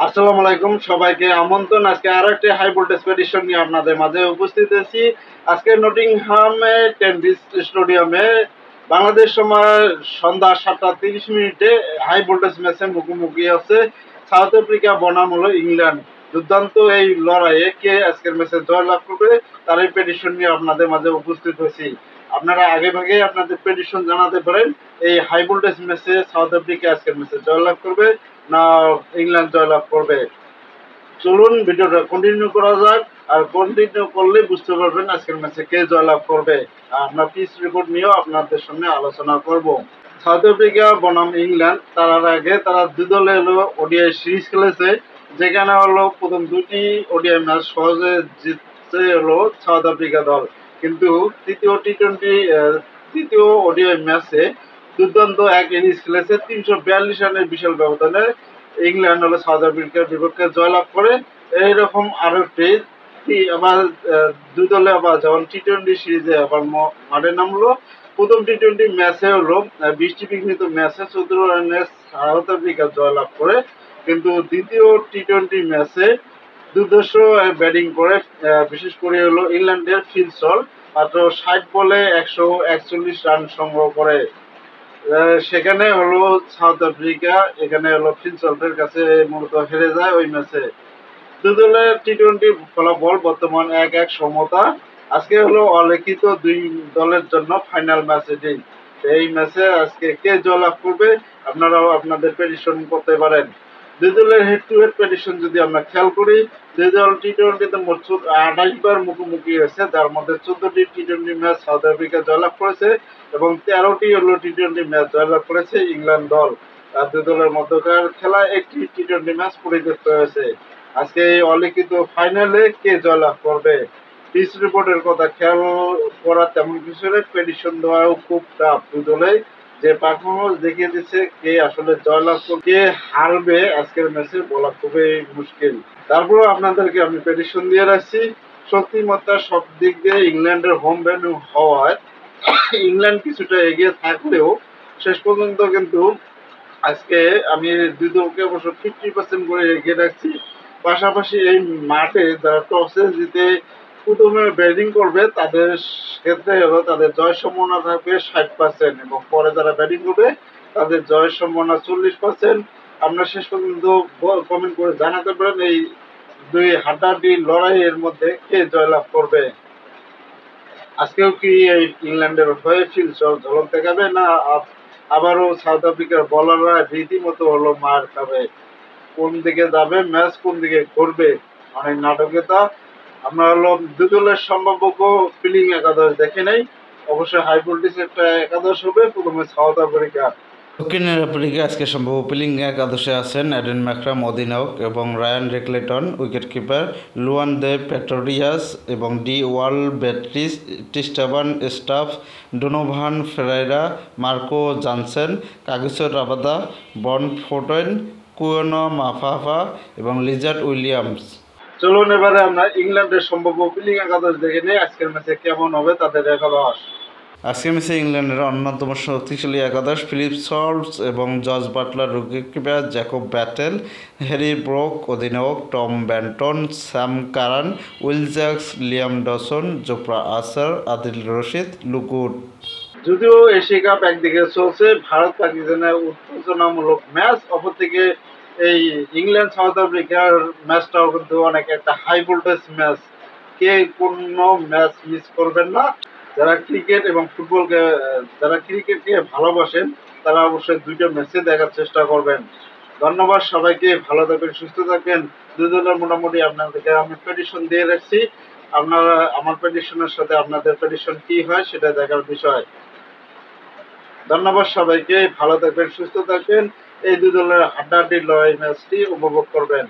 আসসালামু আলাইকুম, সবাইকে আমন্ত্রণ। আজকে আরো একটি হাই ভোল্টেজ প্রেডিকশন নিয়ে আপনাদের মাঝে উপস্থিত আছি। আজকে নটিংহামে টেনিস স্টেডিয়ামে বাংলাদেশ সময় সন্ধ্যা 7:30 হাই ভোল্টেজ ম্যাচে মুখোমুখি আছে সাউথ আফ্রিকা বনাম হলো ইংল্যান্ড। দুর্দান্ত এই লড়াইয়ে কে আজকের ম্যাচে জয়লাভ করবে তার এই প্রেডিকশন নিয়ে আপনাদের মাঝে উপস্থিত হয়েছি। আপনারা আগে ভাগে আপনাদের প্রেডিকশন জানাতে পারেন এই হাই ভোল্টেজ ম্যাচে সাউথ আফ্রিকা আজকের ম্যাচে জয়লাভ করবে না ইংল্যান্ড জয়লাভ করবে। চলুন ভিডিওটা কন্টিনিউ করা যাক। আর কন্টিনিউ করলে বুঝতে পারবেন আজকের ম্যাচে কে জয়লাভ করবে। আমরা পিচ রিপোর্ট নিয়েও আপনাদের সামনে আলোচনা করব। সাউথ আফ্রিকা বনাম ইংল্যান্ড, তার আগে তারা দুই দলে হলো ওডিআই সিরিজ খেলেছে, যেখানে হলো প্রথম দুটি ওডিআই ম্যাচ সহজে জিতছে হলো সাউথ আফ্রিকা দল। কিন্তু তৃতীয় ওডিআই ম্যাচে দুর্দান্ত এক ইনিংস খেলেছে 342 রানের বিশাল ব্যবধানে ইংল্যান্ড হলো সাউথ আফ্রিকার বিপক্ষে জয়লাভ করে। এইরকম আরো একটি আবার দুই দলে আবার যেমন টি-20 সিরিজে আবার মাঠে নামলো। প্রথম টি-20 ম্যাচে হলো 20টি বিঘ্নিত ম্যাচে 14 রানে সাউথ আফ্রিকা জয়লাভ করে। কিন্তু দ্বিতীয় টি-20 ম্যাচে দুর্ধর্ষ ব্যাটিং করে, বিশেষ করে হলো ইংল্যান্ডের ফিল সল্ট মাত্র 60 বলে 141 রান সংগ্রহ করে। সেখানে হলো সাউথ আফ্রিকা এখানে হলো ফিল সল্টের কাছে মূলত হেরে যায় ওই ম্যাচে। দুই দলের টি-20 ফলাফল বর্তমান 1-1 সমতা। আজকে হলো অলিখিত দুই দলের জন্য ফাইনাল ম্যাচ এটি। এই ম্যাচে আজকে কে জয়লাভ করবে আপনারাও আপনাদের প্রেডিকশন করতে পারেন। দুই দলের হেড টু হেড প্রেডিকশন যদি আমরা খেয়াল করি, দুই দল টি-20তে মোট 28 বার মুখোমুখি হয়েছে, যার মধ্যে 14টি টি-20 ম্যাচ সাউথ আফ্রিকা জয়লাভ করেছে এবং 13টি হলো টি-20 ম্যাচ জয়লাভ করেছে ইংল্যান্ড দল। আর দুই দলের মধ্যকার খেলা একটি টি-20 ম্যাচ পরিত্যক্ত হয়েছে। আজকে এই অলিখিত ফাইনালে কে জয়লাভ করবে। পিচ রিপোর্টের কথা খেয়াল করা তেমন কিছু নেই, প্রেডিকশন দেওয়াও খুব টাফ। দুই দলে যে পারফরমেন্স দেখিয়ে দিচ্ছে কে আসলে জয়লাভ করবে কে হারবে আজকের ম্যাচে বলা খুবই মুশকিল। তারপরেও আপনাদেরকে আমি প্রেডিকশন দিয়ে রাখছি, শক্তিমত্তা সব দিক দিয়ে ইংল্যান্ডের হোম ভেন্যু হওয়ায় ইংল্যান্ড কিছুটা এগিয়ে থাকলেও শেষ পর্যন্ত কিন্তু আজকে আমি দুই দলকে অবশ্য 50% করে এগিয়ে রাখছি। পাশাপাশি এই মাঠে যারা টসে জিতে প্রথমে ব্যাটিং করবে তাদের ক্ষেত্রে হলো তাদের জয় সম্ভাবনা থাকবে 60% এবং পরে যারা ব্যাটিং করবে তাদের জয়ের সম্ভাবনা 40%। আপনারা শেষ পর্যন্ত কমেন্ট করে জানাতে পারেন এই দুই হাড্ডাহাড্ডি লড়াইয়ের মধ্যে কে জয়লাভ করবে। আজকেও কি এই ইংল্যান্ডের হয়ে ফিলসল ঝলক দেখাবে না আবারও সাউথ আফ্রিকার বলাররা রীতিমতো হলো মার খাবে। কোন দিকে যাবে ম্যাচ, কোন দিকে ঘুরবে, অনেক নাটকীয়তা। আমরা হলো দুই দলের সম্ভাব্য ফিলিং একাদশ দেখে নেই। অবশ্যই হাই ভোল্টেজ একটা একাদশ হবে। প্রথমে সাউথ আফ্রিকা। দক্ষিণ আফ্রিকা আজকে সম্ভব ওপেনিং একাদশে আছেন অ্যাডেন ম্যাকরাম অধিনায়ক এবং Ryan Rickelton wicketkeeper, Lhuan-dre Pretorius এবং ডি ওয়াল টিস্টাবান Stubbs, Donovan Ferreira, Marco Jansen, Kagiso Rabada, Bjorn Fortuin, কুয়োনো মাফাফা এবং লিজার্ড উইলিয়ামস। চলুন এবারে আমরা ইংল্যান্ডের সম্ভাব্য ওপেনিং একাদশ দেখে নেই আজকের ম্যাচে কেমন হবে তাদের একাদশ। আজকের ম্যাচে ইংল্যান্ডের অন্যতম শক্তিশালী একাদশ ফিলিপ সল্টস এবং George Buttler wicketkeeper, Jacob Bethell, Harry Brook অধিনায়ক, Tom Banton, Sam Curran, Will Jacks, Liam Dawson, Jofra Archer, Adil Rashid, luke wood. যদিও এশিয়া কাপ একদিকে চলছে, ভারত পাকিস্তানের উত্তেজনামূলক ম্যাচ, অপরদিকে এই ইংল্যান্ড সাউথ আফ্রিকার ম্যাচটাও কিন্তু অনেক একটা হাই ভোল্টেজ ম্যাচ। কে কোনো ম্যাচ মিস করবেন না। যারা ক্রিকেট এবং ফুটবলকে যারা ক্রিকেটকে ভালোবাসেন তারা অবশ্যই দুইটা ম্যাচে দেখার চেষ্টা করবেন। ধন্যবাদ সবাইকে, ভালো থাকবেন, সুস্থ থাকবেন। দুই দলের মোটামুটি আপনাদেরকে আমি প্রেডিকশন দিয়ে রাখছি। আপনারা আমার প্রেডিকশনের সাথে আপনাদের প্রেডিকশন কি হয় সেটা দেখার বিষয়। ধন্যবাদ সবাইকে, ভালো থাকবেন, সুস্থ থাকবেন। এই দুই দলের হাড্ডাহাড্ডি লড়াই ম্যাচটি উপভোগ করবেন।